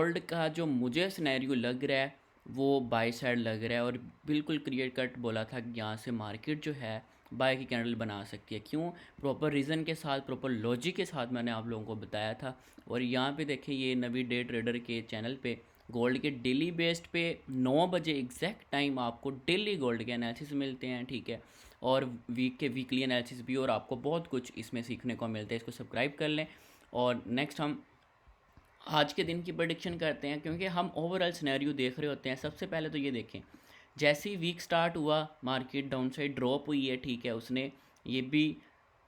Gold का जो मुझे सिनेरियो लग रहा है वो बाई साइड लग रहा है, और बिल्कुल क्लियर कट बोला था कि यहाँ से मार्केट जो है बाय की कैंडल बना सकती है। क्यों? प्रॉपर रीज़न के साथ, प्रॉपर लॉजिक के साथ मैंने आप लोगों को बताया था। और यहाँ पे देखिए, ये नवी डे ट्रेडर के चैनल पे गोल्ड के डेली बेस्ड पे 9 बजे एग्जैक्ट टाइम आपको डेली गोल्ड के एनालिसिस मिलते हैं, ठीक है। और वीक के वीकली एनालिसिस भी, और आपको बहुत कुछ इसमें सीखने को मिलता है। इसको सब्सक्राइब कर लें। और नेक्स्ट हम आज के दिन की प्रेडिक्शन करते हैं, क्योंकि हम ओवरऑल सिनेरियो देख रहे होते हैं। सबसे पहले तो ये देखें, जैसे ही वीक स्टार्ट हुआ मार्केट डाउन साइड ड्रॉप हुई है, ठीक है। उसने ये भी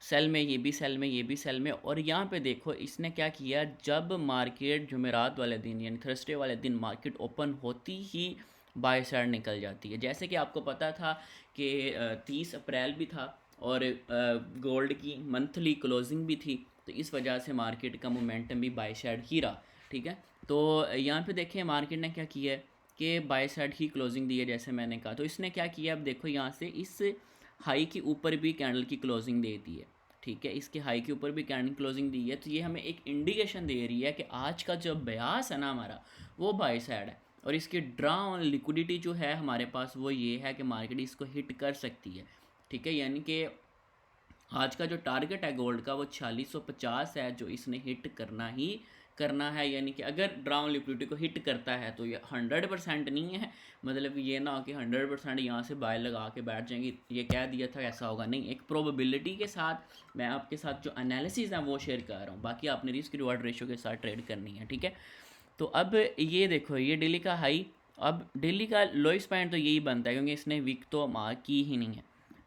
सेल में, ये भी सेल में, ये भी सेल में, और यहाँ पे देखो इसने क्या किया, जब मार्केट जुमेरात वाले दिन यानी थर्सडे वाले दिन मार्केट ओपन होती ही बाय साइड निकल जाती है। जैसे कि आपको पता था कि 30 अप्रैल भी था और गोल्ड की मंथली क्लोजिंग भी थी, तो इस वजह से मार्केट का मोमेंटम भी बाय साइड ही रहा, ठीक है। तो यहाँ पे देखिए मार्केट ने क्या किया है कि बाय साइड ही क्लोजिंग दी है, जैसे मैंने कहा। तो इसने क्या किया, अब देखो यहाँ से इस हाई के ऊपर भी कैंडल की क्लोजिंग दे दी है, ठीक है। इसके हाई के ऊपर भी कैंडल क्लोजिंग दी है, तो ये हमें एक इंडिकेशन दे रही है कि आज का जो ब्यास है ना हमारा, वो बाय साइड है। और इसकी ड्रा ऑन लिक्विडिटी जो है हमारे पास, वो ये है कि मार्केट इसको हिट कर सकती है, ठीक है। यानी कि आज का जो टारगेट है गोल्ड का वो 4650 है, जो इसने हिट करना ही करना है। यानी कि अगर ड्राउन लिक्विडिटी को हिट करता है तो ये 100% नहीं है, मतलब ये ना हो कि 100% यहाँ से बाय लगा के बैठ जाएंगे, ये कह दिया था ऐसा होगा नहीं। एक प्रोबेबिलिटी के साथ मैं आपके साथ जो एनालिसिस है वो शेयर कर रहा हूँ, बाकी आपने रिस्क रिवार्ड रेशियो के साथ ट्रेड करनी है, ठीक है। तो अब ये देखो, ये डेली का हाई, अब डेली का लोएस्ट पॉइंट तो यही बनता है, क्योंकि इसने वीक तो मार्क की ही नहीं है,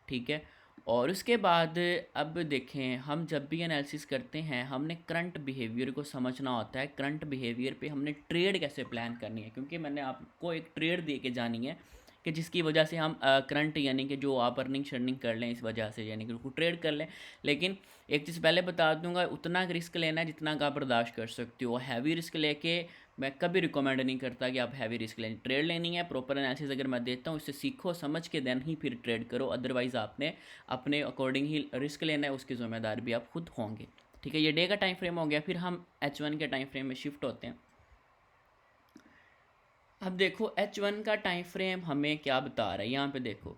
ठीक है। और उसके बाद अब देखें, हम जब भी एनालिसिस करते हैं हमने करंट बिहेवियर को समझना होता है। करंट बिहेवियर पे हमने ट्रेड कैसे प्लान करनी है, क्योंकि मैंने आपको एक ट्रेड दे के जानी है कि जिसकी वजह से हम करंट यानी कि जो आप अर्निंग शर्निंग कर लें, इस वजह से यानी कि उसको ट्रेड कर लें। लेकिन एक चीज़ पहले बता दूंगा, उतना रिस्क लेना है जितना का आप बर्दाश्त कर सकते हो। हैवी रिस्क लेके मैं कभी रिकमेंड नहीं करता कि आप हैवी रिस्क लें। ट्रेड लेनी है, प्रॉपर एनालिसिस अगर मैं देता हूँ, इससे सीखो, समझ के देन ही फिर ट्रेड करो। अदरवाइज़ आपने अपने अकॉर्डिंग ही रिस्क लेना है, उसकी ज़िम्मेदार भी आप खुद होंगे, ठीक है। ये डे का टाइम फ्रेम हो गया। फिर हम H1 के टाइम फ्रेम में शिफ्ट होते हैं। अब देखो H1 का टाइम फ्रेम हमें क्या बता रहा है, यहाँ पे देखो,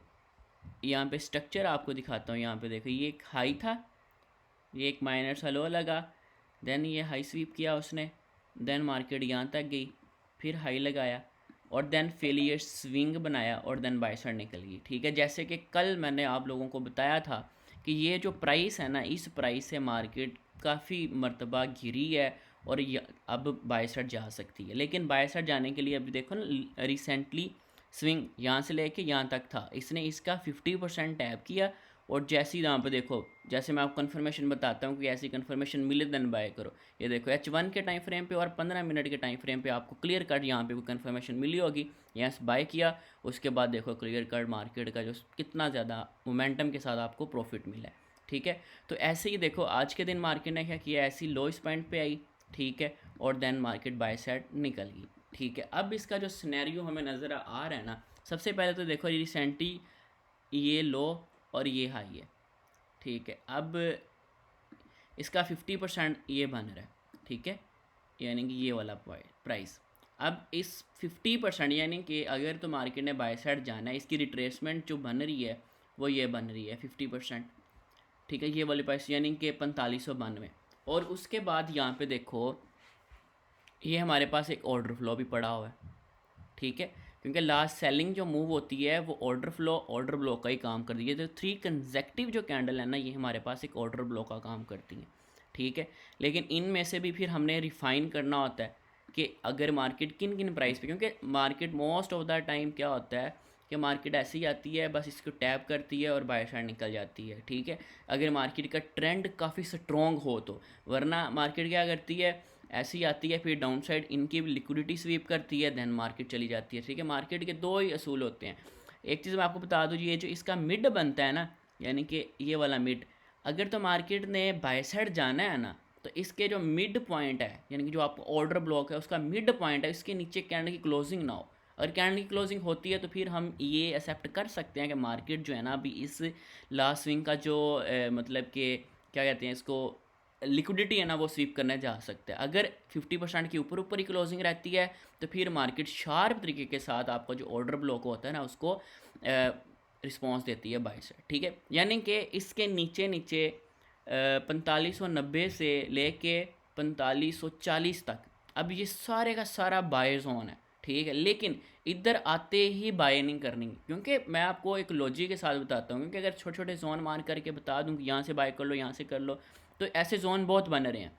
यहाँ पे स्ट्रक्चर आपको दिखाता हूँ। यहाँ पे देखो, ये एक हाई था, ये एक माइनर सा लो लगा, देन ये हाई स्वीप किया उसने, देन मार्केट यहाँ तक गई, फिर हाई लगाया, और देन फेलियर स्विंग बनाया, और देन बाय साइड निकल गई, ठीक है। जैसे कि कल मैंने आप लोगों को बताया था कि ये जो प्राइस है ना, इस प्राइस से मार्केट काफ़ी मरतबा घिरी है और अब बाय साइड जा सकती है। लेकिन बाय साइड जाने के लिए अभी देखो ना, रिसेंटली स्विंग यहाँ से लेके यहाँ तक था, इसने इसका 50% टैप किया, और जैसी यहाँ पे देखो, जैसे मैं आपको कन्फर्मेशन बताता हूँ कि ऐसी कन्फर्मेशन मिले देन बाय करो। ये देखो H1 के टाइम फ्रेम पे और 15 मिनट के टाइम फ्रेम पे आपको क्लियर कट यहाँ पे कोई कन्फर्मेशन मिली होगी, यहाँ से बाय किया, उसके बाद देखो क्लियर कट मार्केट का जो कितना ज़्यादा मोमेंटम के साथ आपको प्रॉफिट मिला है, ठीक है। तो ऐसे ही देखो आज के दिन मार्केट ने क्या किया, ऐसी लोएस्ट पॉइंट पे आई, ठीक है, और देन मार्केट बाय साइड निकल गई, ठीक है। अब इसका जो सिनेरियो हमें नज़र आ रहा है ना, सबसे पहले तो देखो रिसेंटली ये लो और ये हाई है, ठीक है। अब इसका 50% ये बन रहा है, ठीक है, यानी कि ये वाला प्राइस। अब इस 50% यानी कि अगर तो मार्केट ने बाय साइड जाना है, इसकी रिट्रेसमेंट जो बन रही है वो ये बन रही है 50%, ठीक है, ये वाली प्राइस यानी कि 4592। और उसके बाद यहाँ पे देखो, ये हमारे पास एक ऑर्डर फ्लो भी पड़ा हुआ है, ठीक है, क्योंकि लास्ट सेलिंग जो मूव होती है वो ऑर्डर ब्लॉक का ही काम कर दी है। तो 3 कंसेक्टिव जो कैंडल है ना, ये हमारे पास एक ऑर्डर ब्लॉक का काम करती है, ठीक है। लेकिन इनमें से भी फिर हमने रिफाइन करना होता है कि अगर मार्केट किन किन प्राइस पे, क्योंकि market most of the time क्या होता है कि मार्केट ऐसी आती है, बस इसको टैप करती है और बाय साइड निकल जाती है, ठीक है, अगर मार्केट का ट्रेंड काफ़ी स्ट्रॉन्ग हो तो। वरना मार्केट क्या करती है, ऐसी आती है, फिर डाउन साइड इनकी लिक्विडिटी स्वीप करती है, देन मार्केट चली जाती है, ठीक है। मार्केट के दो ही असूल होते हैं। एक चीज़ मैं आपको बता दूँ, ये जो इसका मिड बनता है ना, यानी कि ये वाला मिड, अगर तो मार्केट ने बाय साइड जाना है ना, तो इसके जो मिड पॉइंट है, यानी कि जो आपका ऑर्डर ब्लॉक है उसका मिड पॉइंट है, इसके नीचे कैंडल की क्लोजिंग ना हो। अगर कैंडल की क्लोजिंग होती है तो फिर हम ये एक्सेप्ट कर सकते हैं कि मार्केट जो है ना, अभी इस लास्ट स्विंग का जो मतलब कि क्या कहते हैं इसको, लिक्विडिटी है ना वो स्वीप करने जा सकता है। अगर 50% के ऊपर ऊपर ही क्लोजिंग रहती है तो फिर मार्केट शार्प तरीके के साथ आपका जो ऑर्डर ब्लॉक होता है ना उसको रिस्पॉन्स देती है बाय साइड, ठीक है। यानी कि इसके नीचे नीचे 4590 से लेके 4540 तक अब ये सारे का सारा बाय जोन है, ठीक है। लेकिन इधर आते ही बाय नहीं करनी, क्योंकि मैं आपको एक लॉजिक के साथ बताता हूँ, क्योंकि अगर छोटे छोटे जोन मान करके बता दूँ कि यहाँ से बाय कर लो, यहाँ से कर लो, तो ऐसे जोन बहुत बन रहे हैं।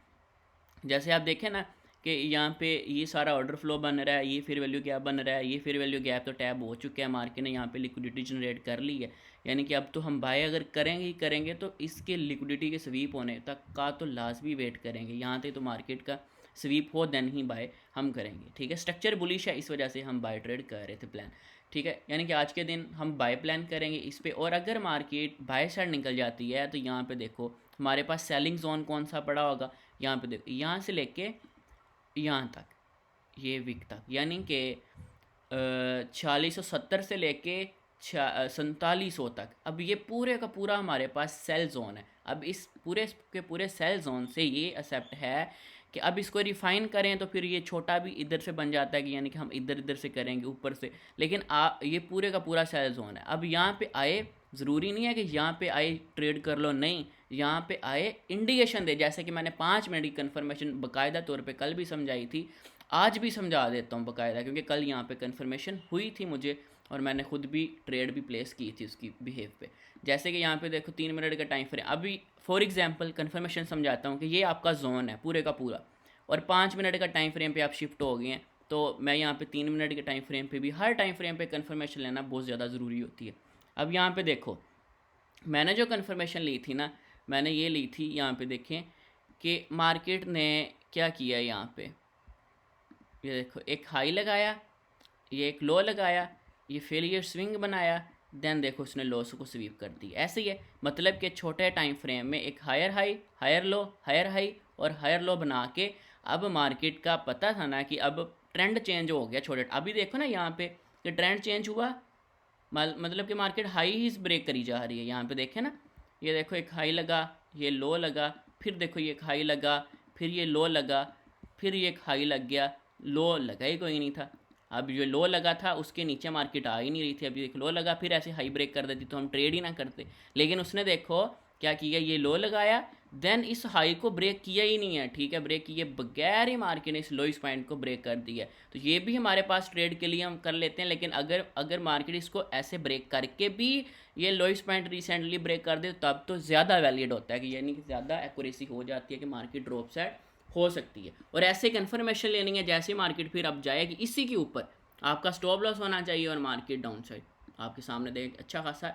जैसे आप देखें ना कि यहाँ पे ये सारा ऑर्डर फ्लो बन रहा है, ये फिर वैल्यू गैप बन रहा है, ये फिर वैल्यू गैप तो टैप हो चुका है, मार्केट ने यहाँ पे लिक्विडिटी जनरेट कर ली है। यानी कि अब तो हम बाय अगर करेंगे ही करेंगे तो इसके लिक्विडिटी के स्वीप होने तक का तो लाजमी वेट करेंगे, यहाँ तक तो मार्केट का स्वीप हो देन ही बाय हम करेंगे, ठीक है। स्ट्रक्चर बुलिश है, इस वजह से हम बाय ट्रेड कर रहे थे प्लान, ठीक है। यानी कि आज के दिन हम बाय प्लान करेंगे इस पे। और अगर मार्केट बाय साइड निकल जाती है तो यहाँ पे देखो हमारे पास सेलिंग जोन कौन सा पड़ा होगा, यहाँ पे देखो यहाँ से लेके यहाँ तक, ये वीक तक, यानी कि 4670 से लेके 4700 तक। अब ये पूरे का पूरा हमारे पास सेल जोन है। अब इस पूरे के पूरे सेल जोन से ये एक्सेप्ट है कि अब इसको रिफ़ाइन करें तो फिर ये छोटा भी इधर से बन जाता है कि यानी कि हम इधर इधर से करेंगे ऊपर से, लेकिन ये पूरे का पूरा सेल जोन है। अब यहाँ पे आए, ज़रूरी नहीं है कि यहाँ पे आए ट्रेड कर लो, नहीं, यहाँ पे आए इंडिकेशन दे, जैसे कि मैंने 5 मिनट की कन्फर्मेशन बाकायदा तौर पे कल भी समझाई थी, आज भी समझा देता हूँ बाकायदा, क्योंकि कल यहाँ पे कन्फर्मेशन हुई थी मुझे और मैंने खुद भी ट्रेड भी प्लेस की थी उसकी बिहेव पे। जैसे कि यहाँ पे देखो 3 मिनट का टाइम फ्रेम, अभी फॉर एग्जांपल कन्फर्मेशन समझाता हूँ कि ये आपका जोन है पूरे का पूरा और 5 मिनट का टाइम फ्रेम पे आप शिफ्ट हो गए हैं, तो मैं यहाँ पे 3 मिनट के टाइम फ्रेम पे भी, हर टाइम फ्रेम पे कन्फर्मेशन लेना बहुत ज़्यादा ज़रूरी होती है। अब यहाँ पे देखो मैंने जो कन्फर्मेशन ली थी ना, मैंने ये ली थी, यहाँ पे देखें कि मार्केट ने क्या किया, यहाँ पे ये देखो एक हाई लगाया, ये एक लो लगाया, ये फेलियर स्विंग बनाया, देन देखो उसने लॉस को स्वीप कर दी। ऐसे ही है, मतलब कि छोटे टाइम फ्रेम में एक higher high, higher low, higher high और हायर लो बना के अब मार्केट का पता था ना कि अब ट्रेंड चेंज हो गया छोटे। अभी देखो ना यहाँ पे कि ट्रेंड चेंज हुआ, मतलब कि मार्केट हाई ही ब्रेक करी जा रही है। यहाँ पे देखें ना, ये देखो एक हाई लगा, ये लो लगा, फिर देखो ये एक हाई लगा, फिर ये लो लगा, फिर ये एक हाई लग गया, लो लगा ही कोई नहीं था। अब जो लो लगा था उसके नीचे मार्केट आ ही नहीं रही थी, अभी एक लो लगा फिर ऐसे हाई ब्रेक कर देती तो हम ट्रेड ही ना करते। लेकिन उसने देखो क्या किया, ये लो लगाया, देन इस हाई को ब्रेक किया ही नहीं है, ठीक है, ब्रेक किए बगैर ही मार्केट ने इस लोइस पॉइंट को ब्रेक कर दिया। तो ये भी हमारे पास ट्रेड के लिए हम कर लेते हैं, लेकिन अगर मार्केट इसको ऐसे ब्रेक करके भी ये लोइस पॉइंट रिसेंटली ब्रेक कर दे तब तो ज़्यादा वैलिड होता है, कि यानी कि ज़्यादा एक्यूरेसी हो जाती है कि मार्केट ड्रॉप साइड हो सकती है। और ऐसे कन्फर्मेशन लेनी है जैसे मार्केट फिर अब जाएगी इसी के ऊपर आपका स्टॉप लॉस होना चाहिए और मार्केट डाउन साइड आपके सामने देख अच्छा खासा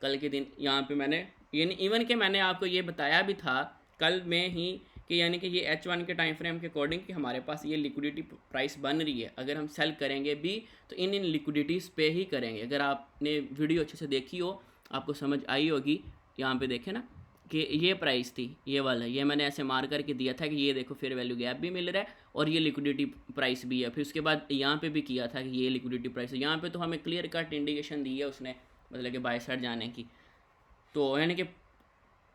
कल के दिन यहाँ पे मैंने यानी इवन के मैंने आपको ये बताया भी था कल में ही कि यानी कि ये H1 के टाइम फ्रेम के अकॉर्डिंग कि हमारे पास ये लिक्विडिटी प्राइस बन रही है, अगर हम सेल करेंगे भी तो इन लिक्विडिटीज़ पे ही करेंगे। अगर आपने वीडियो अच्छे से देखी हो आपको समझ आई होगी। यहाँ पे देखें ना कि ये प्राइस थी, ये वाला, ये मैंने ऐसे मार करके दिया था कि ये देखो फिर वैल्यू गैप भी मिल रहा है और ये लिक्विडिटी प्राइस भी है। फिर उसके बाद यहाँ पे भी किया था कि ये लिक्विडिटी प्राइस है, यहाँ पे तो हमें क्लियर कट इंडिकेशन दी है उसने, मतलब कि बाय साइड जाने की। तो यानी कि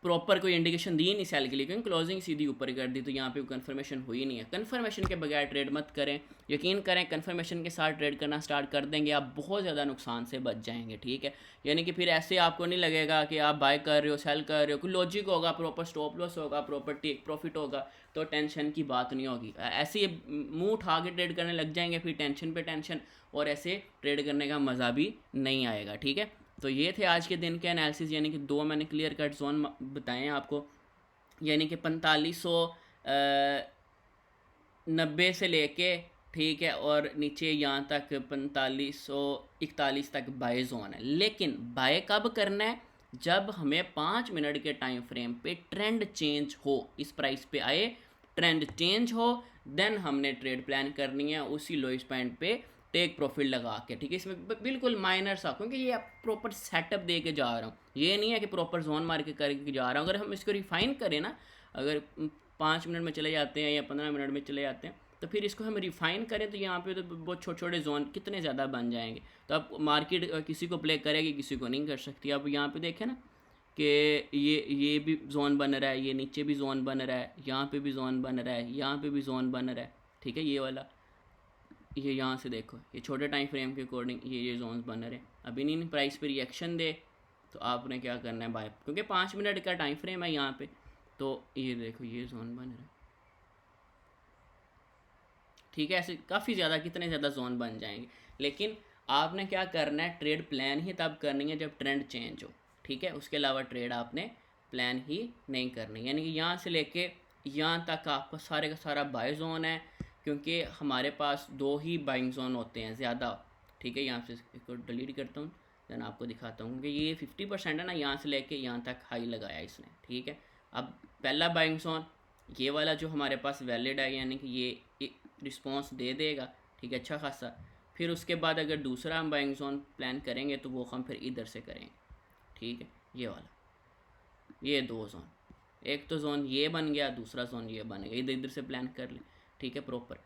प्रॉपर कोई इंडिकेशन दी नहीं सेल के लिए, क्योंकि क्लोजिंग सीधी ऊपर कर दी, तो यहाँ पे कंफर्मेशन हुई नहीं है। कंफर्मेशन के बगैर ट्रेड मत करें, यकीन करें कंफर्मेशन के साथ ट्रेड करना स्टार्ट कर देंगे आप बहुत ज़्यादा नुकसान से बच जाएंगे, ठीक है। यानी कि फिर ऐसे आपको नहीं लगेगा कि आप बाय कर रहे हो सेल कर रहे हो, कोई लॉजिक होगा, प्रॉपर स्टॉप लॉस होगा, प्रॉपर टेक प्रॉफिट होगा, तो टेंशन की बात नहीं होगी। ऐसे मुँह उठा के ट्रेड करने लग जाएंगे फिर टेंशन पे टेंशन, और ऐसे ट्रेड करने का मज़ा भी नहीं आएगा, ठीक है। तो ये थे आज के दिन के एनालिसिस, यानी कि दो मैंने क्लियर कट जोन बताए हैं आपको, यानी कि 4590 से लेके, ठीक है, और नीचे यहाँ तक 4541 तक बाय जोन है। लेकिन बाय कब करना है, जब हमें 5 मिनट के टाइम फ्रेम पे ट्रेंड चेंज हो, इस प्राइस पे आए ट्रेंड चेंज हो, देन हमने ट्रेड प्लान करनी है उसी लोएस्ट पॉइंट पे टेक प्रॉफिट लगा के, ठीक है। इसमें बिल्कुल माइनर सा, क्योंकि ये आप प्रॉपर सेटअप दे के जा रहा हूँ, ये नहीं है कि प्रॉपर जोन मार के करके जा रहा हूँ। अगर हम इसको रिफाइन करें ना, अगर 5 मिनट में चले जाते हैं या 15 मिनट में चले जाते हैं, तो फिर इसको हम रिफाइन करें तो यहाँ पे तो बहुत छोटे छोटे जोन कितने ज़्यादा बन जाएंगे। तो अब मार्केट किसी को प्ले करेगी किसी को नहीं कर सकती। अब यहाँ पे देखें ना कि ये भी जोन बन रहा है, ये नीचे भी जोन बन रहा है, यहाँ पे भी जोन बन रहा है, यहाँ पे भी जोन बन रहा है, ठीक है। ये वाला, ये यहाँ से देखो, ये छोटे टाइम फ्रेम के अकॉर्डिंग ये जोन्स बन रहे हैं। अभी नहीं प्राइस पे रिएक्शन दे तो आपने क्या करना है बाय, क्योंकि 5 मिनट का टाइम फ्रेम है यहाँ पे, तो ये देखो ये जोन बन रहा है, ठीक है। ऐसे काफ़ी ज़्यादा, कितने ज़्यादा जोन बन जाएंगे। लेकिन आपने क्या करना है, ट्रेड प्लान ही तब करनी है जब ट्रेंड चेंज हो, ठीक है। उसके अलावा ट्रेड आपने प्लान ही नहीं करनी, यानी कि यहाँ से लेके यहाँ तक आपका सारे का सारा बाय जोन है, क्योंकि हमारे पास 2 ही बाइंग जोन होते हैं ज़्यादा, ठीक है। यहाँ से इसको डिलीट करता हूँ, देन आपको दिखाता हूँ कि ये 50% है ना, यहाँ से लेके यहाँ तक हाई लगाया इसने, ठीक है। अब पहला बाइंग जोन ये वाला जो हमारे पास वैलिड है, यानी कि ये रिस्पॉन्स दे देगा, ठीक है, अच्छा खासा। फिर उसके बाद अगर दूसरा हम बाइंग जोन प्लान करेंगे तो वो हम फिर इधर से करेंगे, ठीक है। ये वाला, ये 2 जोन, एक तो जोन ये बन गया, दूसरा जोन ये बन गया, इधर इधर से प्लान कर ले, ठीक है, प्रॉपर,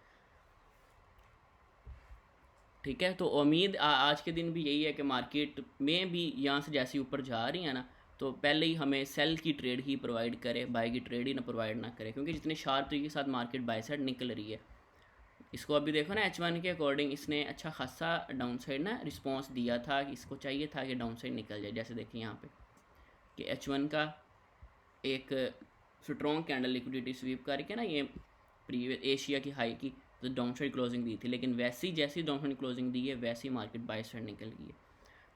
ठीक है। तो उम्मीद आज के दिन भी यही है कि मार्केट में भी यहाँ से जैसी ऊपर जा रही है ना, तो पहले ही हमें सेल की ट्रेड ही प्रोवाइड करे, बाय की ट्रेड ही ना प्रोवाइड ना करे, क्योंकि जितने शार्प तरीके के साथ मार्केट बाय साइड निकल रही है। इसको अभी देखो ना, H1 के अकॉर्डिंग इसने अच्छा खासा डाउन साइड ना रिस्पॉन्स दिया था, कि इसको चाहिए था कि डाउन साइड निकल जाए। जैसे देखिए यहाँ पे कि H1 का एक स्ट्रॉन्ग कैंडल लिक्विडिटी स्वीप करके ना, ये प्रीवियस एशिया की हाई की तो डाउन साइड क्लोजिंग दी थी, लेकिन वैसी जैसी डाउन साइड क्लोजिंग दी है वैसी मार्केट बाय साइड निकल गई है।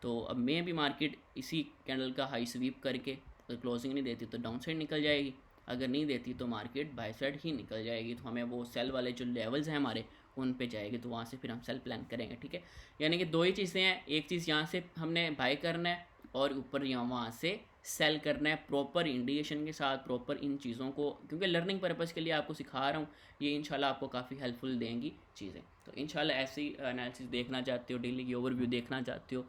तो अब मैं भी मार्केट इसी कैंडल का हाई स्वीप करके अगर क्लोजिंग नहीं देती तो डाउन साइड निकल जाएगी, अगर नहीं देती तो मार्केट बाय साइड ही निकल जाएगी। तो हमें वो सेल वाले जो लेवल्स हैं हमारे उन पे जाएगी, तो वहाँ से फिर हम सेल प्लान करेंगे, ठीक है। यानी कि 2 ही चीज़ें हैं, एक चीज़ यहाँ से हमने बाय करना है और ऊपर यहाँ वहाँ से सेल करना है, प्रॉपर इंडिकेशन के साथ, प्रॉपर इन चीज़ों को, क्योंकि लर्निंग पर्पज़ के लिए आपको सिखा रहा हूँ, ये इंशाल्लाह आपको काफ़ी हेल्पफुल देंगी चीज़ें। तो इंशाल्लाह ऐसी एनालिसिस देखना चाहते हो, डेली की ओवरव्यू देखना चाहते हो,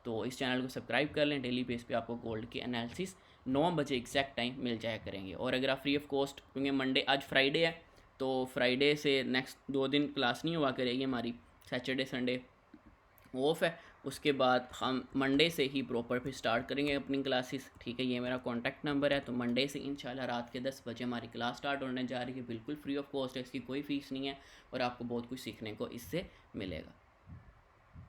तो इस चैनल को सब्सक्राइब कर लें। डेली बेस पे आपको गोल्ड की एनालिसिस 9 बजे एग्जैक्ट टाइम मिल जाया करेंगे। और अगर आप फ्री ऑफ कॉस्ट, क्योंकि मंडे आज फ्राइडे है, तो फ्राइडे से नेक्स्ट 2 दिन क्लास नहीं हुआ करेगी हमारी, सैटरडे संडे ऑफ है। उसके बाद हम मंडे से ही प्रॉपर फिर स्टार्ट करेंगे अपनी क्लासेस, ठीक है। ये मेरा कॉन्टैक्ट नंबर है, तो मंडे से इंशाल्लाह रात के 10 बजे हमारी क्लास स्टार्ट होने जा रही है, बिल्कुल फ्री ऑफ कॉस्ट है, इसकी कोई फ़ीस नहीं है और आपको बहुत कुछ सीखने को इससे मिलेगा।